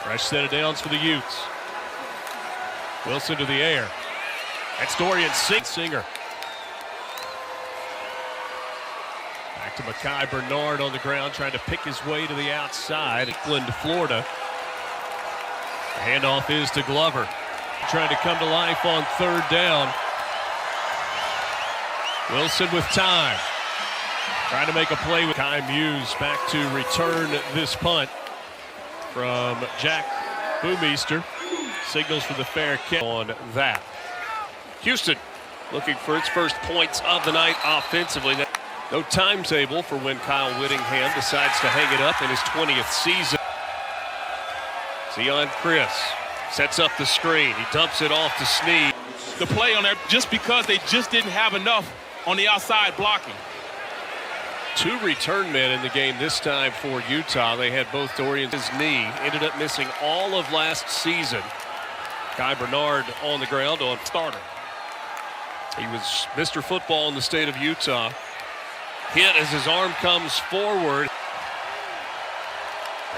Fresh set of downs for the Utes. Wilson to the air. That's Dorian Singer. Back to Mekhi Bernard on the ground, trying to pick his way to the outside. Oakland, Florida. The handoff is to Glover. Trying to come to life on third down. Wilson with time. Trying to make a play with Kai Muse back to return this punt from Jack Boomeister. Signals for the fair catch on that. Houston looking for its first points of the night offensively. No timetable for when Kyle Whittingham decides to hang it up in his 20th season. Zion Chris sets up the screen. He dumps it off to Snead. The play on there just because they just didn't have enough on the outside blocking. Two return men in the game this time for Utah. They had both Dorian's knee. Ended up missing all of last season. Kai Bernard on the ground on starter. He was Mr. Football in the state of Utah. Hit as his arm comes forward.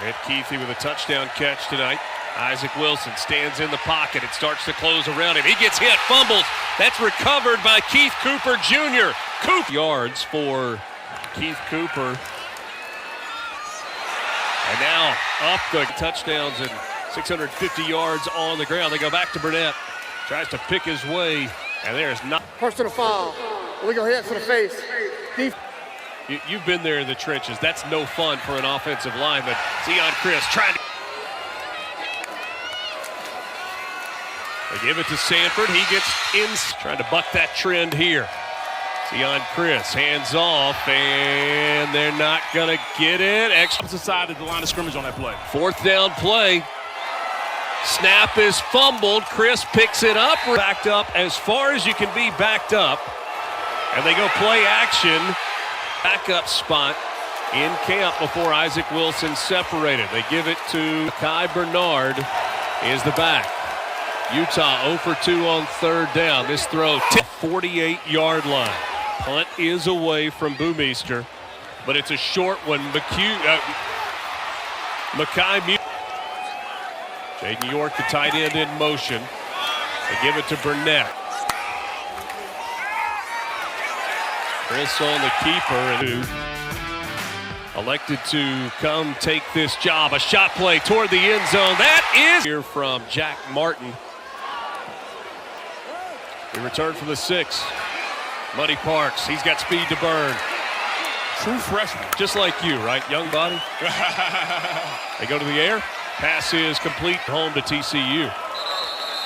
Ed Keithy with a touchdown catch tonight. Isaac Wilson stands in the pocket. It starts to close around him. He gets hit, fumbles. That's recovered by Keith Cooper Jr. Yards for Keith Cooper. And now up the touchdowns and 650 yards on the ground. They go back to Burnett. Tries to pick his way, and there's not. Personal foul. Illegal hit to the face. You've been there in the trenches. That's no fun for an offensive lineman. Zion Chris trying to. They give it to Sanford. He gets in, trying to buck that trend here. Zion Chris, hands off, and they're not going to get it. Opposite side of the line of scrimmage on that play. Fourth down play. Snap is fumbled. Chris picks it up. Backed up as far as you can be backed up. And they go play action. Backup spot in camp before Isaac Wilson separated. They give it to Kai Bernard is the back. Utah 0 for 2 on third down. This throw 48-yard line. Punt is away from Boomeister, but it's a short one. Mekhi Muse. Jaden York, the tight end, in motion. They give it to Burnett. Chris on the keeper, and elected to come take this job. A shot play toward the end zone. That is here from Jack Martin. We return from the 6. Muddy Parks, he's got speed to burn. True freshman. Just like you, right, young body? They go to the air. Pass is complete. Home to TCU.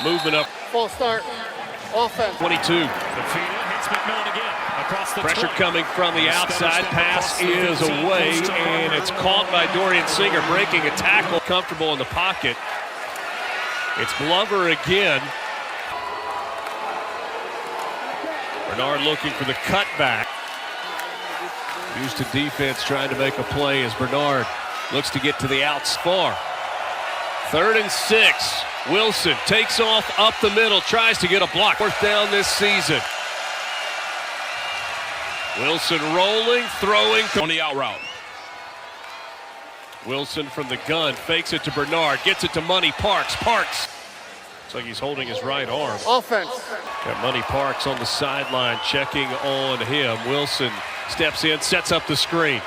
Movement up. False start. Offense. 22. Hits McMillan again. Across the Pressure 20. coming from the outside. Pass is away, and it's caught by Dorian Singer, breaking a tackle. Comfortable in the pocket. It's Glover again. Bernard looking for the cutback. Houston defense trying to make a play as Bernard looks to get to the outs far. 3rd and 6. Wilson takes off up the middle, tries to get a block. 4th down this season. Wilson rolling, throwing On the out route. Wilson from the gun fakes it to Bernard, gets it to Money Parks. Parks. Looks like he's holding his right arm. Offense. Got Money Parks on the sideline checking on him. Wilson steps in, sets up the screen.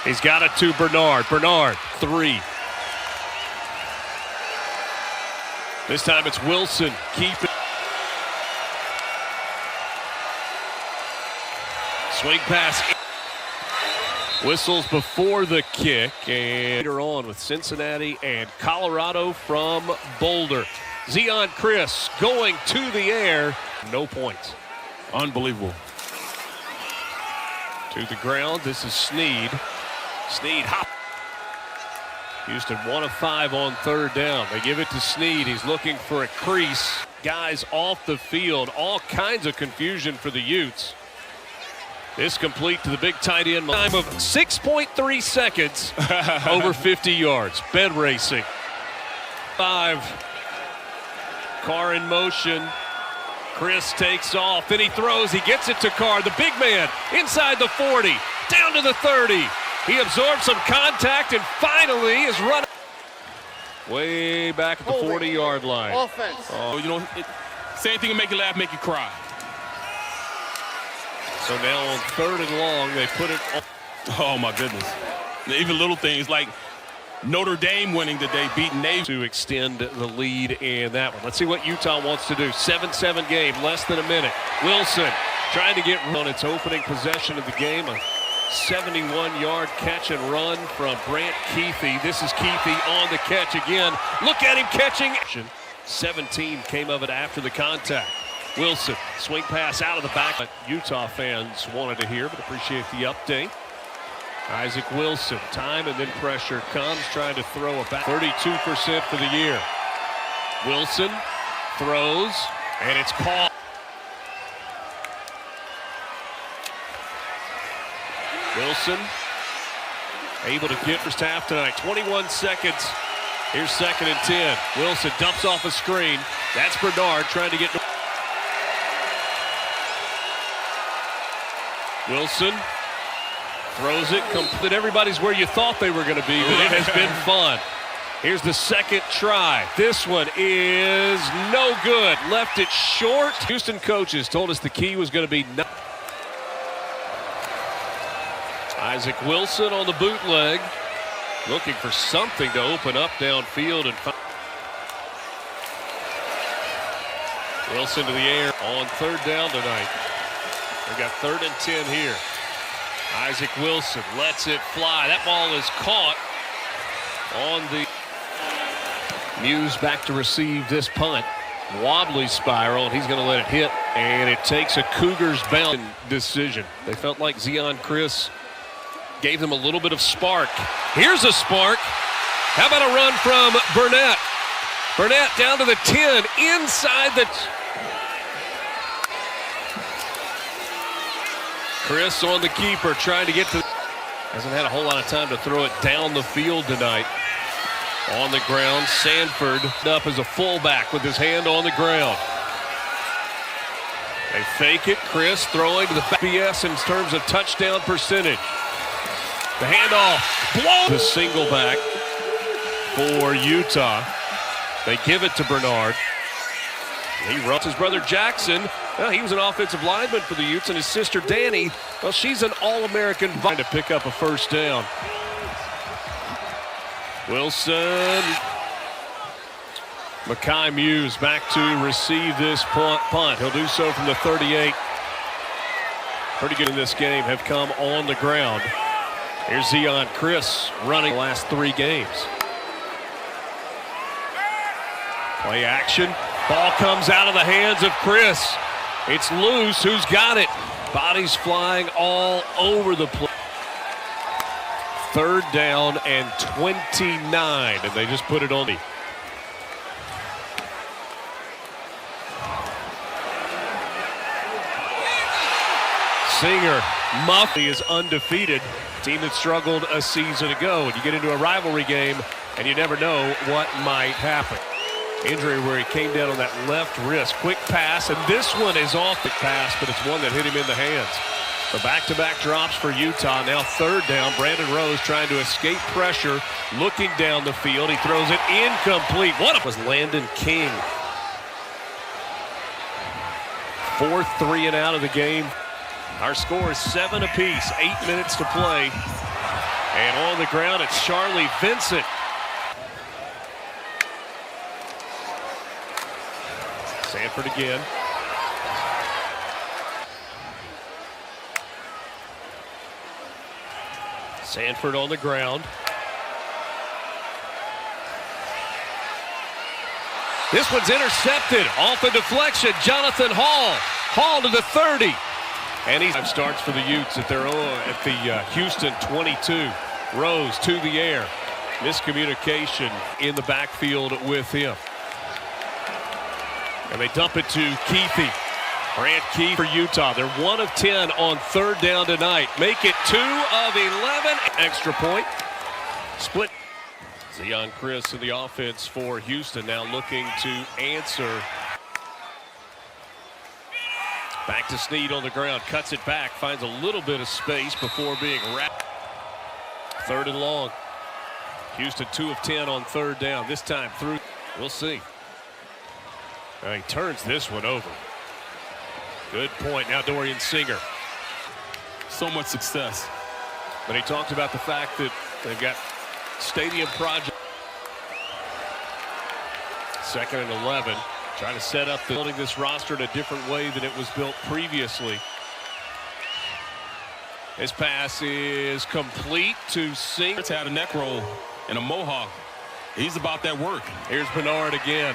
He's got it to Bernard. Bernard, 3. This time it's Wilson. Keep it. Swing pass. Whistles before the kick. And later on with Cincinnati and Colorado from Boulder. Zion Chris going to the air. No points. Unbelievable. To the ground. This is Snead. Snead hop. Houston 1 of 5 on third down. They give it to Snead. He's looking for a crease. Guys off the field. All kinds of confusion for the Utes. This complete to the big tight end. Time of 6.3 seconds. Over 50 yards. Bed racing. 5. Carr in motion. Chris takes off. Then he throws. He gets it to Carr. The big man inside the 40. Down to the 30. He absorbs some contact and finally is running. Way back at the 40-yard line. Offense. Oh, you know, same thing can make you laugh, make you cry. So now on 3rd and long, they put it on. Oh, my goodness. Even little things like Notre Dame winning today, beating Navy. To extend the lead in that one. Let's see what Utah wants to do. 7-7 game, less than a minute. Wilson trying to get on its opening possession of the game. A 71-yard catch and run from Brant Keithy. This is Keithy on the catch again. Look at him catching. 17 came of it after the contact. Wilson, swing pass out of the back. Utah fans wanted to hear, but appreciate the update. Isaac Wilson, time and then pressure comes, trying to throw a back. 32% for the year. Wilson throws, and it's caught. Wilson able to get first half tonight. 21 seconds. Here's 2nd and 10. Wilson dumps off a screen. That's Bernard trying to get. Wilson throws it complete. Everybody's where you thought they were going to be, but it has been fun. Here's the second try. This one is no good. Left it short. Houston coaches told us the key was going to be no. Isaac Wilson on the bootleg, looking for something to open up downfield and find. Wilson to the air on 3rd down tonight. We got 3rd and 10 here. Isaac Wilson lets it fly. That ball is caught on the. Muse back to receive this punt. Wobbly spiral, and he's going to let it hit, and it takes a Cougars bound decision. They felt like Zion Chris gave them a little bit of spark. Here's a spark. How about a run from Burnett? Burnett down to the 10, inside the. Chris on the keeper, trying to get to. Hasn't had a whole lot of time to throw it down the field tonight. On the ground, Sanford up as a fullback with his hand on the ground. They fake it. Chris throwing to the BS in terms of touchdown percentage. The handoff, blow. The single back for Utah. They give it to Bernard. He runs his brother Jackson. Well, he was an offensive lineman for the Utes, and his sister Danny, well, she's an All-American. Trying to pick up a first down. Wilson. Mekhi Muse back to receive this punt. He'll do so from the 38. Pretty good in this game have come on the ground. Here's Zion Chris running the last 3 games. Play action. Ball comes out of the hands of Chris. It's loose. Who's got it? Bodies flying all over the place. 3rd down and 29, and they just put it on. Singer, Muffy is undefeated. Team that struggled a season ago. And you get into a rivalry game, and you never know what might happen. Injury where he came down on that left wrist. Quick pass, and this one is off the pass, but it's one that hit him in the hands. The back-to-back drops for Utah. Now 3rd down. Brandon Rose trying to escape pressure, looking down the field. He throws it incomplete. What was Landon King? 4th 3 and out of the game. Our score is 7 apiece. 8 minutes to play. And on the ground, it's Charlie Vincent. Sanford again. Sanford on the ground. This one's intercepted off a deflection. Jonathan Hall. Hall to the 30. And he starts for the Utes at their own at the Houston 22. Rose to the air. Miscommunication in the backfield with him. And they dump it to Keithy. Brant Keithy for Utah. They're 1 of 10 on 3rd down tonight. Make it 2 of 11. Extra point. Split. Zion Chris in the offense for Houston now looking to answer. Back to Snead on the ground. Cuts it back. Finds a little bit of space before being wrapped. 3rd and long. Houston 2 of 10 on third down. This time through. We'll see. He turns this one over. Good point. Now Dorian Singer. So much success. But he talked about the fact that they've got stadium project. 2nd and 11. Trying to set up building this roster in a different way than it was built previously. His pass is complete to Singer. It's had a neck roll and a mohawk. He's about that work. Here's Bernard again.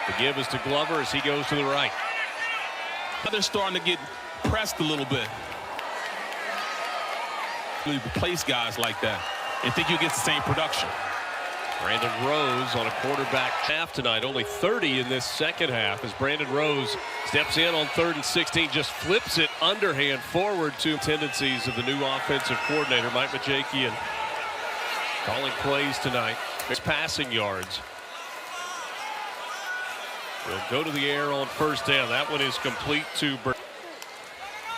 The give is to Glover as he goes to the right. They're starting to get pressed a little bit. Really replace guys like that and think you get the same production. Brandon Rose on a quarterback half tonight. Only 30 in this second half as Brandon Rose steps in on 3rd and 16. Just flips it underhand forward to tendencies of the new offensive coordinator, Mike Majekian, calling plays tonight. His passing yards. Will go to the air on 1st down. That one is complete to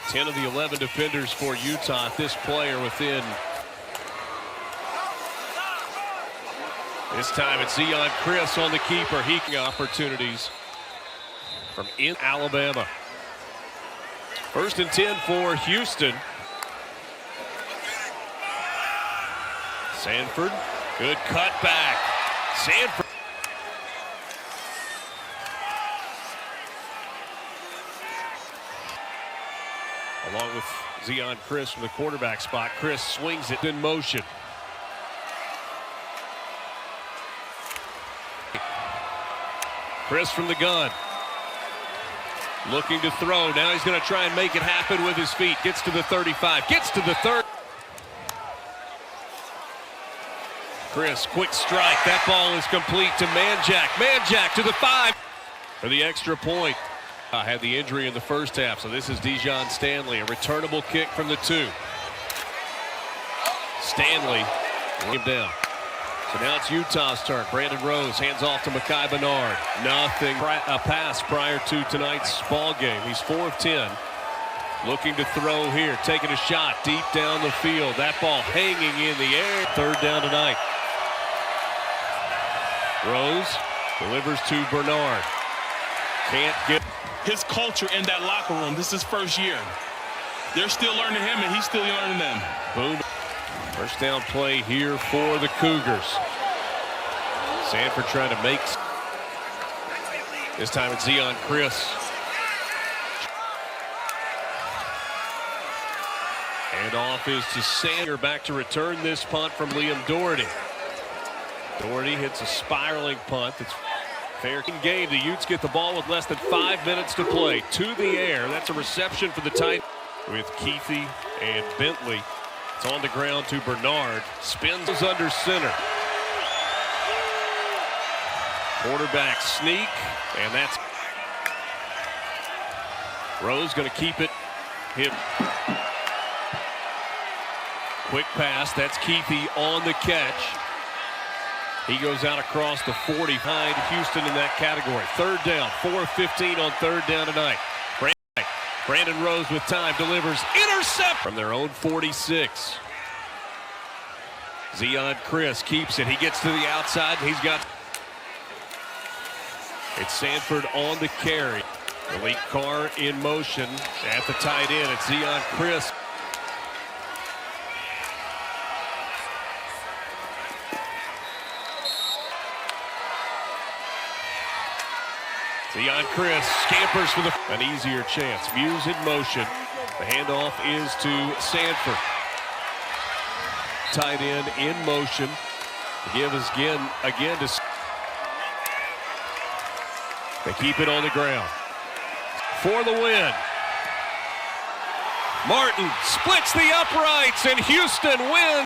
10 of the 11 defenders for Utah. This player within. This time it's Zion Chris on the keeper. He can opportunities from in Alabama. 1st and 10 for Houston. Sanford, good cutback. Sanford. Along with Zion Chris from the quarterback spot. Chris swings it in motion. Chris from the gun. Looking to throw. Now he's going to try and make it happen with his feet. Gets to the 35. Gets to the 30. Chris, quick strike. That ball is complete to Manjack. Manjack to the 5 for the extra point. Had the injury in the first half, so this is Dijon Stanley. A returnable kick from the 2. Stanley him down. So now it's Utah's turn. Brandon Rose hands off to Mekhi Bernard. Nothing. A pass prior to tonight's ball game. He's 4 of 10. Looking to throw here. Taking a shot deep down the field. That ball hanging in the air. 3rd down tonight. Rose delivers to Bernard. Can't get. His culture in that locker room. This is his first year. They're still learning him, and he's still learning them. Boom. 1st down play here for the Cougars. Sanford trying to make. This time it's Zion Chris. Handoff is to Sander. Back to return this punt from Liam Doherty. Doherty hits a spiraling punt. It's fair game. The Utes get the ball with less than 5 minutes to play. To the air. That's a reception for the Titans with Keithy and Bentley. It's on the ground to Bernard. Spins under center. Quarterback sneak. And that's Rose going to keep it. Hit. Quick pass. That's Keithy on the catch. He goes out across the 40 behind Houston in that category. 3rd down, 4 of 15 on 3rd down tonight. Brandon Rose with time delivers. Intercept from their own 46. Zion Chris keeps it. He gets to the outside. He's got. It's Sanford on the carry. Malik Carr in motion at the tight end. It's Zion Chris. Zion Chris scampers for an easier chance. Muse in motion. The handoff is to Sanford. Tight end in motion. The give is again to. They keep it on the ground. For the win. Martin splits the uprights and Houston wins.